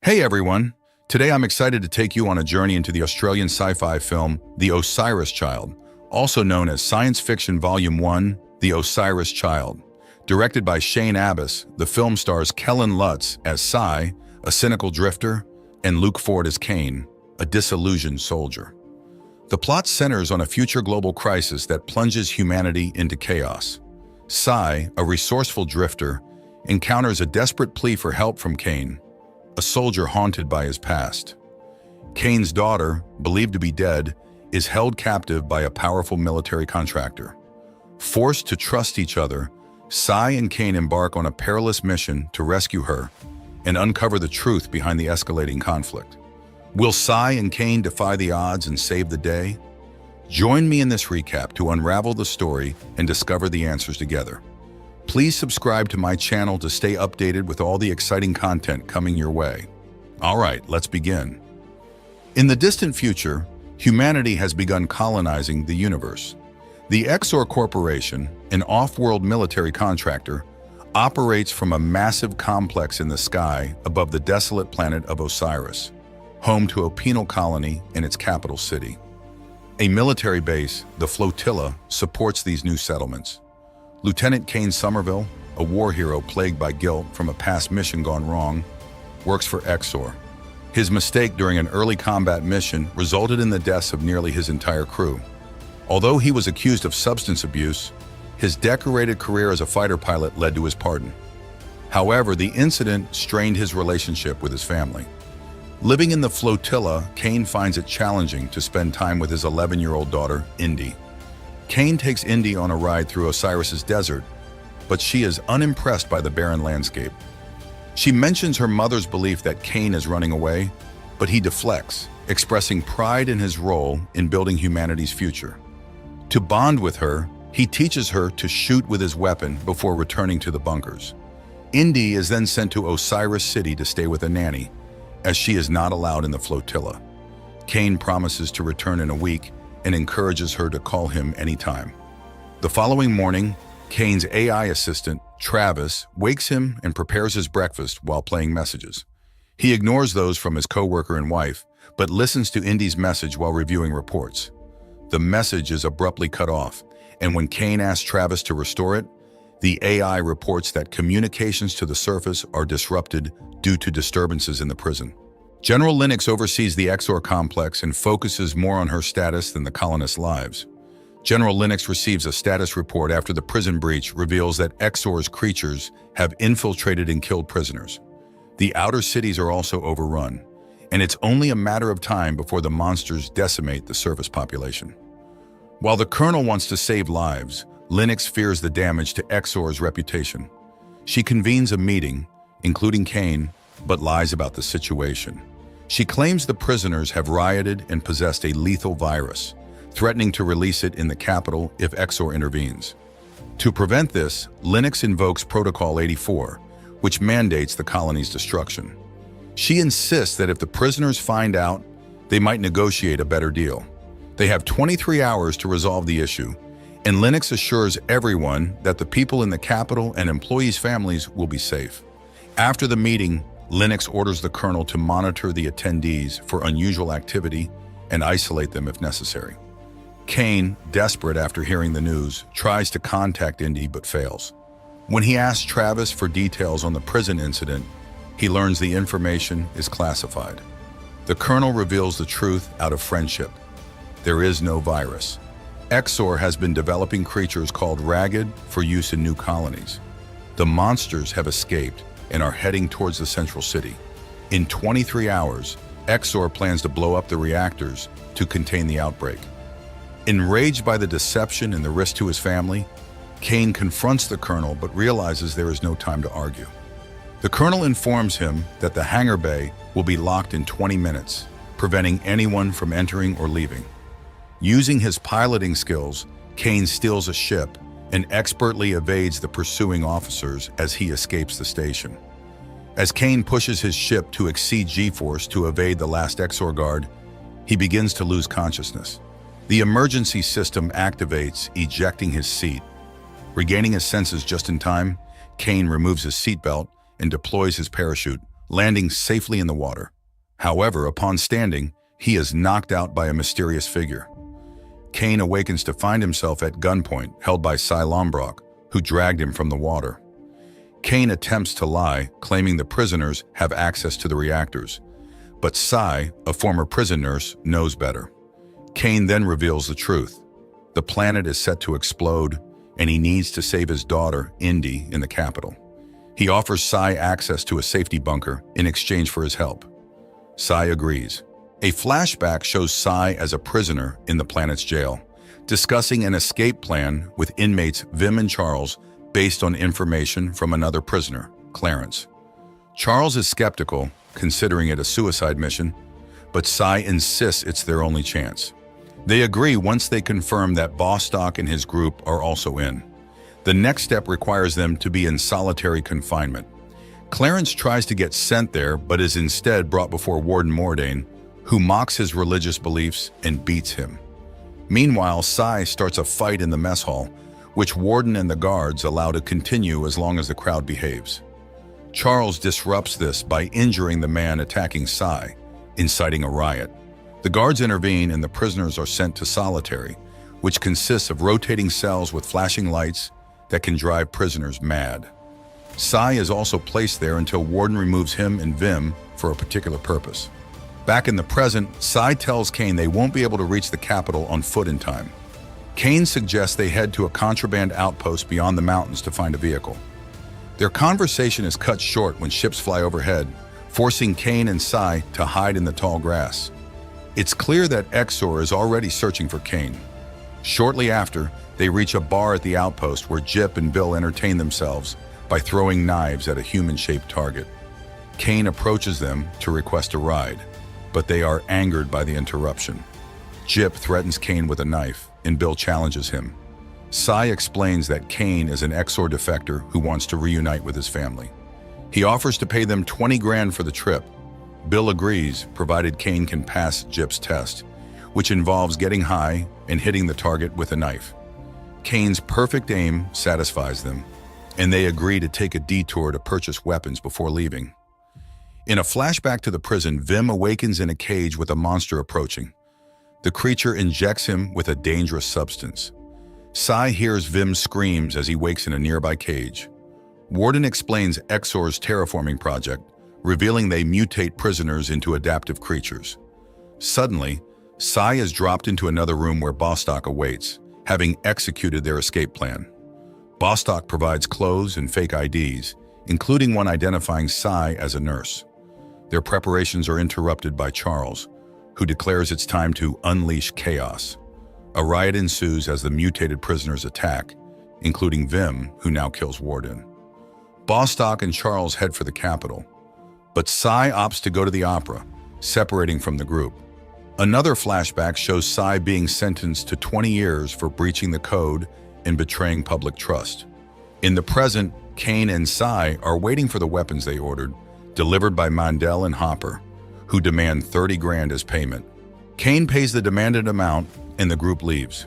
Hey everyone! Today I'm excited to take you on a journey into the Australian sci-fi film The Osiris Child, also known as Science Fiction Volume 1, The Osiris Child. Directed by Shane Abbas, the film stars Kellen Lutz as Psy, a cynical drifter, and Luke Ford as Kane, a disillusioned soldier. The plot centers on a future global crisis that plunges humanity into chaos. Psy, a resourceful drifter, encounters a desperate plea for help from Kane, a soldier haunted by his past. Kane's daughter, believed to be dead, is held captive by a powerful military contractor. Forced to trust each other, Psy and Kane embark on a perilous mission to rescue her and uncover the truth behind the escalating conflict. Will Psy and Kane defy the odds and save the day? Join me in this recap to unravel the story and discover the answers together. Please subscribe to my channel to stay updated with all the exciting content coming your way. Alright, let's begin. In the distant future, humanity has begun colonizing the universe. The Exor Corporation, an off-world military contractor, operates from a massive complex in the sky above the desolate planet of Osiris, home to a penal colony in its capital city. A military base, the Flotilla, supports these new settlements. Lieutenant Kane Somerville, a war hero plagued by guilt from a past mission gone wrong, works for Exor. His mistake during an early combat mission resulted in the deaths of nearly his entire crew. Although he was accused of substance abuse, his decorated career as a fighter pilot led to his pardon. However, the incident strained his relationship with his family. Living in the Flotilla, Kane finds it challenging to spend time with his 11-year-old daughter, Indy. Kane takes Indy on a ride through Osiris's desert, but she is unimpressed by the barren landscape. She mentions her mother's belief that Kane is running away, but he deflects, expressing pride in his role in building humanity's future. To bond with her, he teaches her to shoot with his weapon before returning to the bunkers. Indy is then sent to Osiris City to stay with a nanny, as she is not allowed in the Flotilla. Kane promises to return in a week and encourages her to call him anytime. The following morning, Kane's AI assistant, Travis, wakes him and prepares his breakfast while playing messages. He ignores those from his coworker and wife, but listens to Indy's message while reviewing reports. The message is abruptly cut off, and when Kane asks Travis to restore it, the AI reports that communications to the surface are disrupted due to disturbances in the prison. General Linux oversees the Exor complex and focuses more on her status than the colonists' lives. General Linux receives a status report after the prison breach reveals that Exor's creatures have infiltrated and killed prisoners. The outer cities are also overrun, and it's only a matter of time before the monsters decimate the surface population. While the Colonel wants to save lives, Linux fears the damage to Exor's reputation. She convenes a meeting, including Kane, but lies about the situation. She claims the prisoners have rioted and possessed a lethal virus, threatening to release it in the capital if Exor intervenes. To prevent this, Linux invokes Protocol 84, which mandates the colony's destruction. She insists that if the prisoners find out, they might negotiate a better deal. They have 23 hours to resolve the issue, and Linux assures everyone that the people in the capital and employees' families will be safe. After the meeting, Linux orders the Colonel to monitor the attendees for unusual activity and isolate them if necessary. Kane, desperate after hearing the news, tries to contact Indy but fails. When he asks Travis for details on the prison incident, he learns the information is classified. The Colonel reveals the truth out of friendship. There is no virus. Exor has been developing creatures called Ragged for use in new colonies. The monsters have escaped and are heading towards the central city. In 23 hours, Exor plans to blow up the reactors to contain the outbreak. Enraged by the deception and the risk to his family, Kane confronts the Colonel but realizes there is no time to argue. The Colonel informs him that the hangar bay will be locked in 20 minutes, preventing anyone from entering or leaving. Using his piloting skills, Kane steals a ship and expertly evades the pursuing officers as he escapes the station. As Kane pushes his ship to exceed G-force to evade the last Exor guard, he begins to lose consciousness. The emergency system activates, ejecting his seat. Regaining his senses just in time, Kane removes his seatbelt and deploys his parachute, landing safely in the water. However, upon standing, he is knocked out by a mysterious figure. Kane awakens to find himself at gunpoint, held by Cy Lombrock, who dragged him from the water. Kane attempts to lie, claiming the prisoners have access to the reactors. But Cy, a former prison nurse, knows better. Kane then reveals the truth. The planet is set to explode, and he needs to save his daughter, Indy, in the capital. He offers Cy access to a safety bunker in exchange for his help. Cy agrees. A flashback shows Cy as a prisoner in the planet's jail, discussing an escape plan with inmates Vim and Charles based on information from another prisoner, Clarence. Charles is skeptical, considering it a suicide mission, but Cy insists it's their only chance. They agree once they confirm that Bostock and his group are also in. The next step requires them to be in solitary confinement. Clarence tries to get sent there, but is instead brought before Warden Mordain, who mocks his religious beliefs and beats him. Meanwhile, Cy starts a fight in the mess hall, which Warden and the guards allow to continue as long as the crowd behaves. Charles disrupts this by injuring the man attacking Cy, inciting a riot. The guards intervene and the prisoners are sent to solitary, which consists of rotating cells with flashing lights that can drive prisoners mad. Cy is also placed there until Warden removes him and Vim for a particular purpose. Back in the present, Cy tells Kane they won't be able to reach the capital on foot in time. Kane suggests they head to a contraband outpost beyond the mountains to find a vehicle. Their conversation is cut short when ships fly overhead, forcing Kane and Cy to hide in the tall grass. It's clear that Exor is already searching for Kane. Shortly after, they reach a bar at the outpost where Jip and Bill entertain themselves by throwing knives at a human-shaped target. Kane approaches them to request a ride, but they are angered by the interruption. Jip threatens Kane with a knife, and Bill challenges him. Cy explains that Kane is an Exor defector who wants to reunite with his family. He offers to pay them 20 grand for the trip. Bill agrees, provided Kane can pass Jip's test, which involves getting high and hitting the target with a knife. Kane's perfect aim satisfies them, and they agree to take a detour to purchase weapons before leaving. In a flashback to the prison, Vim awakens in a cage with a monster approaching. The creature injects him with a dangerous substance. Cy hears Vim's screams as he wakes in a nearby cage. Warden explains Exor's terraforming project, revealing they mutate prisoners into adaptive creatures. Suddenly, Cy is dropped into another room where Bostock awaits, having executed their escape plan. Bostock provides clothes and fake IDs, including one identifying Cy as a nurse. Their preparations are interrupted by Charles, who declares it's time to unleash chaos. A riot ensues as the mutated prisoners attack, including Vim, who now kills Warden. Bostock and Charles head for the capital, but Cy opts to go to the opera, separating from the group. Another flashback shows Cy being sentenced to 20 years for breaching the code and betraying public trust. In the present, Kane and Cy are waiting for the weapons they ordered, delivered by Mandel and Hopper, who demand 30 grand as payment. Kane pays the demanded amount and the group leaves.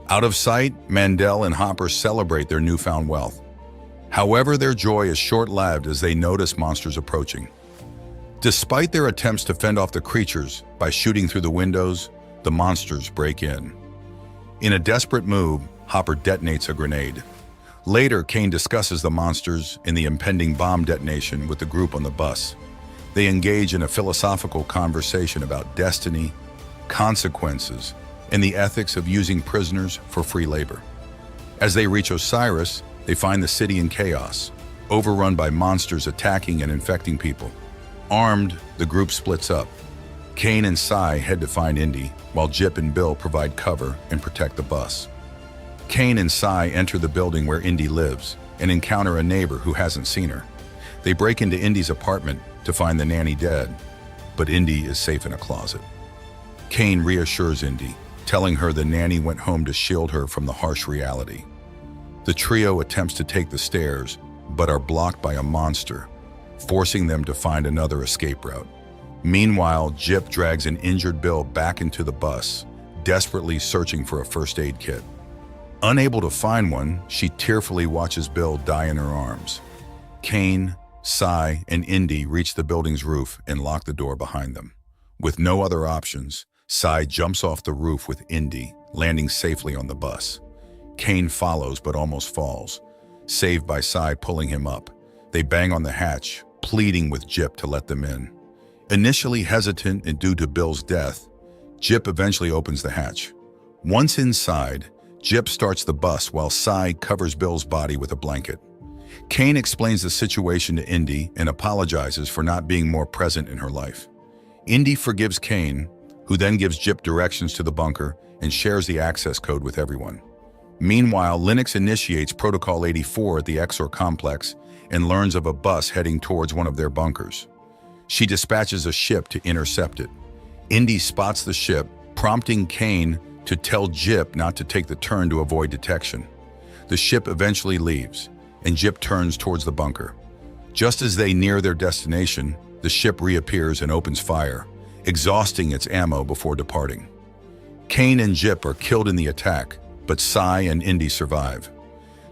Out of sight, Mandel and Hopper celebrate their newfound wealth. However, their joy is short-lived as they notice monsters approaching. Despite their attempts to fend off the creatures by shooting through the windows, the monsters break in. In a desperate move, Hopper detonates a grenade. Later, Kane discusses the monsters and the impending bomb detonation with the group on the bus. They engage in a philosophical conversation about destiny, consequences, and the ethics of using prisoners for free labor. As they reach Osiris, they find the city in chaos, overrun by monsters attacking and infecting people. Armed, the group splits up. Kane and Cy head to find Indy, while Jip and Bill provide cover and protect the bus. Kane and Cy enter the building where Indy lives and encounter a neighbor who hasn't seen her. They break into Indy's apartment to find the nanny dead, but Indy is safe in a closet. Kane reassures Indy, telling her the nanny went home to shield her from the harsh reality. The trio attempts to take the stairs, but are blocked by a monster, forcing them to find another escape route. Meanwhile, Jip drags an injured Bill back into the bus, desperately searching for a first aid kit. Unable to find one, she tearfully watches Bill die in her arms. Kane, Sai, and Indy reach the building's roof and lock the door behind them. With no other options, Sai jumps off the roof with Indy, landing safely on the bus. Kane follows but almost falls, saved by Sai pulling him up. They bang on the hatch, pleading with Jip to let them in. Initially hesitant and due to Bill's death, Jip eventually opens the hatch. Once inside, Jip starts the bus while Sai covers Bill's body with a blanket. Kane explains the situation to Indy and apologizes for not being more present in her life. Indy forgives Kane, who then gives Jip directions to the bunker and shares the access code with everyone. Meanwhile, Linux initiates Protocol 84 at the Exor complex and learns of a bus heading towards one of their bunkers. She dispatches a ship to intercept it. Indy spots the ship, prompting Kane to tell Jip not to take the turn to avoid detection. The ship eventually leaves, and Jip turns towards the bunker. Just as they near their destination, the ship reappears and opens fire, exhausting its ammo before departing. Kane and Jip are killed in the attack, but Sai and Indy survive.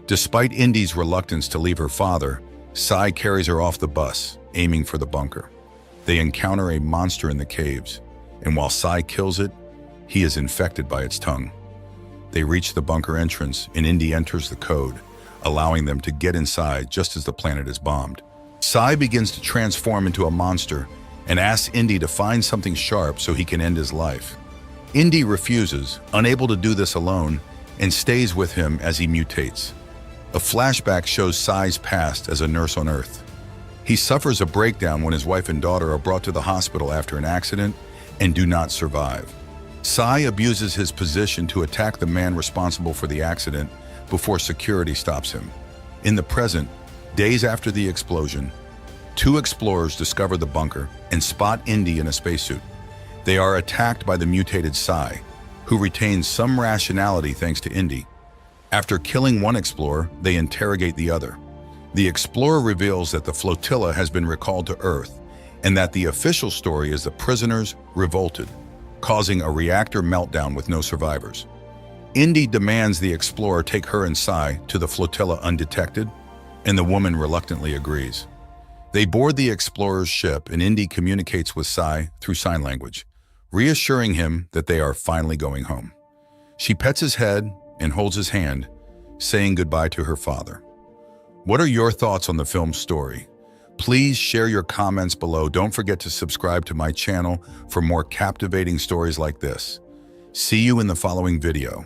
Despite Indy's reluctance to leave her father, Sai carries her off the bus, aiming for the bunker. They encounter a monster in the caves, and while Sai kills it, he is infected by its tongue. They reach the bunker entrance, and Indy enters the code, allowing them to get inside just as the planet is bombed. Sai begins to transform into a monster and asks Indy to find something sharp so he can end his life. Indy refuses, unable to do this alone, and stays with him as he mutates. A flashback shows Sai's past as a nurse on Earth. He suffers a breakdown when his wife and daughter are brought to the hospital after an accident and do not survive. Sai abuses his position to attack the man responsible for the accident before security stops him. In the present, days after the explosion, two explorers discover the bunker and spot Indy in a spacesuit. They are attacked by the mutated Sai, who retains some rationality thanks to Indy. After killing one explorer, they interrogate the other. The explorer reveals that the flotilla has been recalled to Earth and that the official story is the prisoners revolted, causing a reactor meltdown with no survivors. Indy demands the explorer take her and Sai to the flotilla undetected, and the woman reluctantly agrees. They board the explorer's ship, and Indy communicates with Sai through sign language, reassuring him that they are finally going home. She pets his head and holds his hand, saying goodbye to her father. What are your thoughts on the film's story? Please share your comments below. Don't forget to subscribe to my channel for more captivating stories like this. See you in the following video.